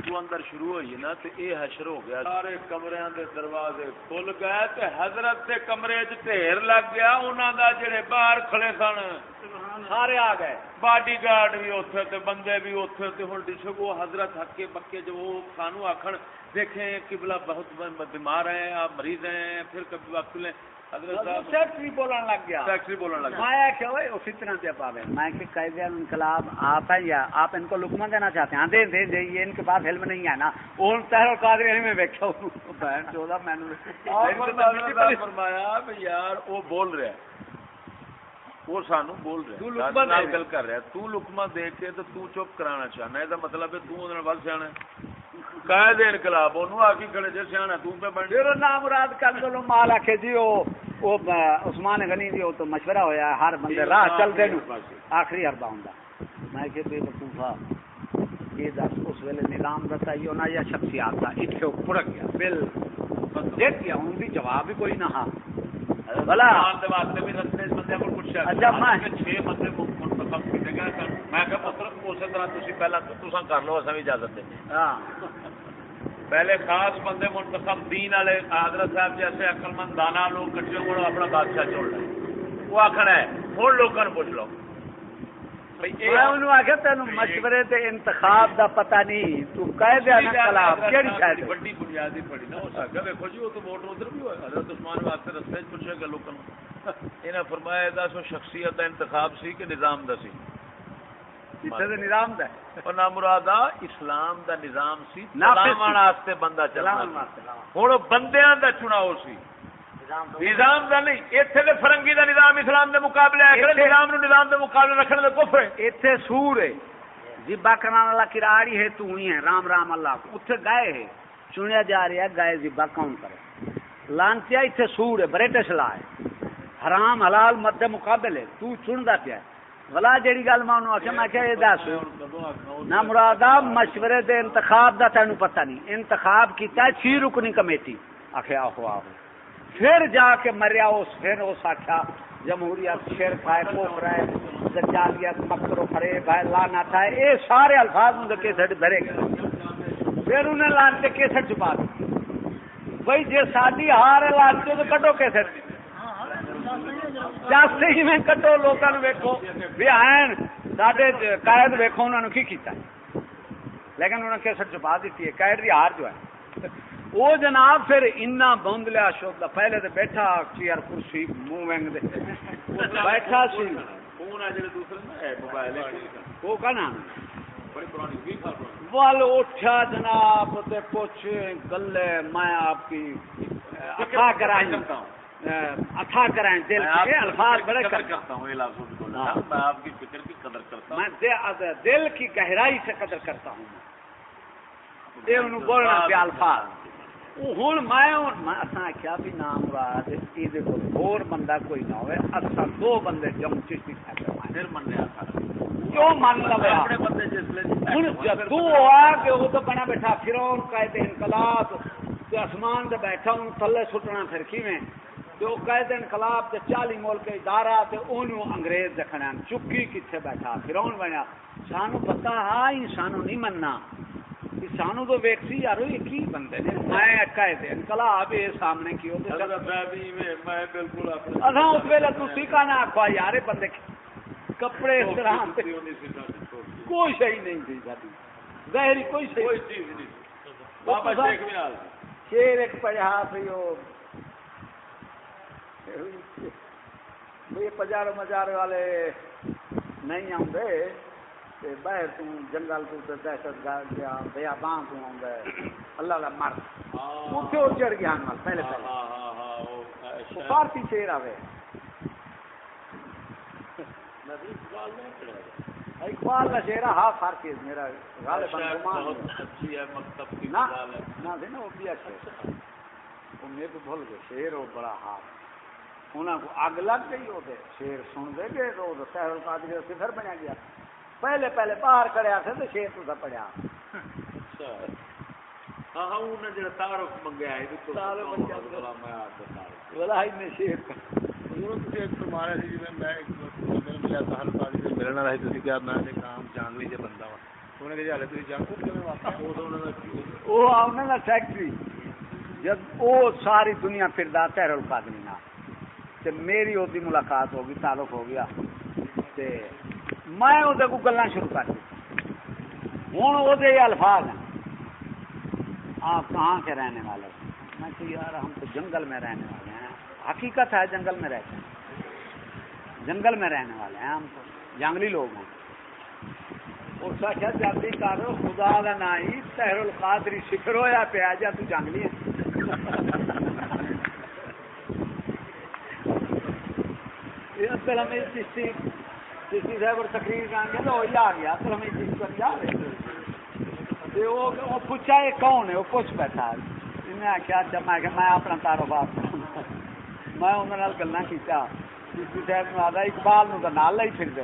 تو اندر شروع ہوئی نا تے اے حشر ہو گیا، سارے کمریاں دے دروازے کھل گئے تے حضرت دے کمرے وچ ڈھیر لگ گیا، انہاں دا جڑے باہر کھڑے سن سارے آ گئے، باڈی گارڈ بھی اوتھے تے بندے بھی اوتھے تے ہن دسو حضرت ہکے بکے جو وہ سانو آکھن دیکھیں قبلہ بہت بیمار ہیں، آپ مریض ہیں، پھر کبھی وقت لیں سیکٹری بولن لگ گیا، سیکٹری بولن لگ گیا، میں کہ اوئے اسی طرح سے پاوے میں کہ قائد انقلاب آپ ہیں یا آپ ان کو لقمہ دینا چاہتے ہیں؟ دے دے دے، یہ ان کے پاس علم نہیں ہے نا، وہ طاہر قادری میں بیٹھا ہوں بہن چودہ میں نے فرمایا یار وہ بول رہا ہے، وہ سانو بول رہا ہے، گل کر رہا ہے، تو لقمہ دے کے تو تو چپ کرانا چاہنا ہے، یہ مطلب ہے تو اودے نال ول سیانا ہے، قائد انقلاب انہوں آکی کھڑے جے سیانا تو پہ بن پھر نام مراد کر دو مال آکھے جی وہ عثمان غنی جی وہ تو مشورہ ہویا ہے ہر بندے راہ چل دے نو آخری حربہ ہوندا، میں کہ بے وقوفا یہ دس اس ویلے نظام دتا ہی ہونا یا شخصیات دا اتھے پڑ گیا بل دیکھ گیا ہوں بھی جواب بھی کوئی نہ ہا بھلا دے واسطے بھی رستے بندے کو کچھ اچھا میں 6 بندے منتخب کیتے گئے میں کہ مطلب اسی طرح تسی پہلا تساں کر لو اساں بھی اجازت دیں ہاں پہلے خاص بندے منتخب دین والے حضرت صاحب جیسے عقل مند دانا لوگ کٹھے ہو اپنا بادشاہ چڑ لیں، وہ آخر ہے ہوں لوگوں پوچھ لو آخر تین مشورے تے انتخاب دا پتہ نہیں تو قائد انقلاب کیڑی شاید بڑی بنیادی پڑی نا اس آگے دیکھو جی وہ تو ووٹ ادھر بھی ہوئے حضرت عثمان واسطے رستے پوچھے گا لوگوں انہیں فرمایا دس شخصیت دا انتخاب سی کہ نظام دا سی نظام دا اور نہ مراد اسلام دا نظام سی چلاون واسطے بندہ چلانا ہن بندیاں دا چناؤ سی نظام دا نہیں، ایتھے تے فرنگی دا نظام اسلام دے مقابلے ہے، نظام نو نظام دے مقابلے رکھنے دا کفر ہے، ایتھے سور ہے ذبح کرنے والا کراڑی ہے تو ہی ہے رام رام اللہ کو اوتھے گائے ہے چنیا جا رہا ہے گائے ذبح کون کرے لانتیا ایتھے سور ہے برٹش لا ہے حرام حلال مد مقابلے تو چندا پیا ہے ولا جیڑی گل میں انہوں آخیا میں کیا یہ دس نہ مرادا مشورے دے انتخاب دا تینوں پتہ نہیں انتخاب کیتا ہے 6 رکنی کمیٹی آخیا آہو آہو پھر جا کے مریا اس پھر اس آخیا جمہوریت شرک ہے کوفر ہے دجالیت مکر و فریب ہے لعنت ہے یہ سارے الفاظ ان کے کیسٹ بھرے گئے پھر انہیں لانتے کیسٹ چھپا دی بھائی جی ساری ہار لانتے تو کٹو کیسٹ جاستے ہی میں کٹو لوگوں نے ویکھو بھی آئین ساڈے قائد ویکھو انہوں نے کی کیتا ہے لیکن انہوں نے کیسٹ چھپا دیتی ہے قائد دی ہار جو ہے وہ جناب پھر اتنا بوند لیا شوق پہلے تو بیٹھا چیئر کرسی منہ وینگ دے بیٹھا سی وہ کا نام وال اٹھا جناب تے کچھ گلے میں آپ کی اتھا کرائیں اتھا کرائیں دل کے الفاظ بڑے کرتا ہوں میں آپ کی فکر کی قدر کرتا ہوں میں دل کی گہرائی سے قدر کرتا ہوں یہ انہوں بولنا پہ الفاظ ہوں میں کیا بھی نام مراد یہ اور بندہ کوئی نہ ہوئے اصل 2 بندے جم چشتی پھر منیا کیوں مان لیا ہوں جدو آ کے وہ تو بنا بیٹھا فرعون قائد انقلاب آسمان سے بیٹھا ہوں تھلے سٹنا پھر کیویں تو قائد انقلاب تے 40 ملک ادارہ تے انہوں انگریز دکھنا چکی کتنے بیٹھا فرعون بنیا سانو پتہ ہاں سانو نہیں مننا سانو تو ویکسی یار یہ کی بندے نے میں قائد انقلاب یہ سامنے کی میں بالکل اصا اس ویلے تھی کا نہ آخوا یار بندے کپڑے اس طرح کوئی صحیح نہیں تھی ساری ظاہری کوئی چیز نہیں شیر ایک پڑھا یہ پجارو مجارے والے نہیں آتے باہر تو جنگل تو دہشت گرد گیا بیابان تو آؤں اللہ کا مرد اتنے وہ چڑھ گیا پہلے پہلے فارسی شیر آئے اقبال کا شیر ہاں فارسی میرا وہ بھی اچھا وہ میرے کو بھول گئے شیر وہ بڑا ہاتھ انہوں کو اگ لگ گئی وہ شیر سن دے گے تو سہر القادری صفر بنیا گیا پہلے پہلے باہر کھڑیا تھے تو شیر تو پڑیا ہاں ہاں انہیں جو تعارف منگیا ہے ملنا رہی تھی کیا میں کام جان لیجیے بندہ وا سیکٹری جب وہ ساری دنیا پھردا طاہر القادری نال تے میری وہ ملاقات ہو گئی، تعلق ہو گیا تے میں وہ کو گلاں شروع کر دی. ہوں وہ الفاظ ہیں آپ کہاں کے رہنے والے؟ میں کہ یار ہم تو جنگل میں رہنے والے ہیں. حقیقت ہے جنگل میں رہتے ہیں، جنگل میں رہنے والے ہیں ہم، تو جنگلی لوگ ہیں. اور سچ جاتی کر خدا کا نا ہی طاہر القادری شکر ہویا پیا جا تو جنگلی ہے. اصل ہمیں چشتی صاحب اور تقریر کریں گے تو وہی آ گیا. اصل ہمیں چیز پر جا رہے وہ پوچھا یہ کون ہے، وہ پوچھ بیٹھا. میں آخیا اچھا میں اپنا کاروبار میں انہوں نے گلا کیا. چشتی صاحب نے آتا اقبال نال ہی پھر دے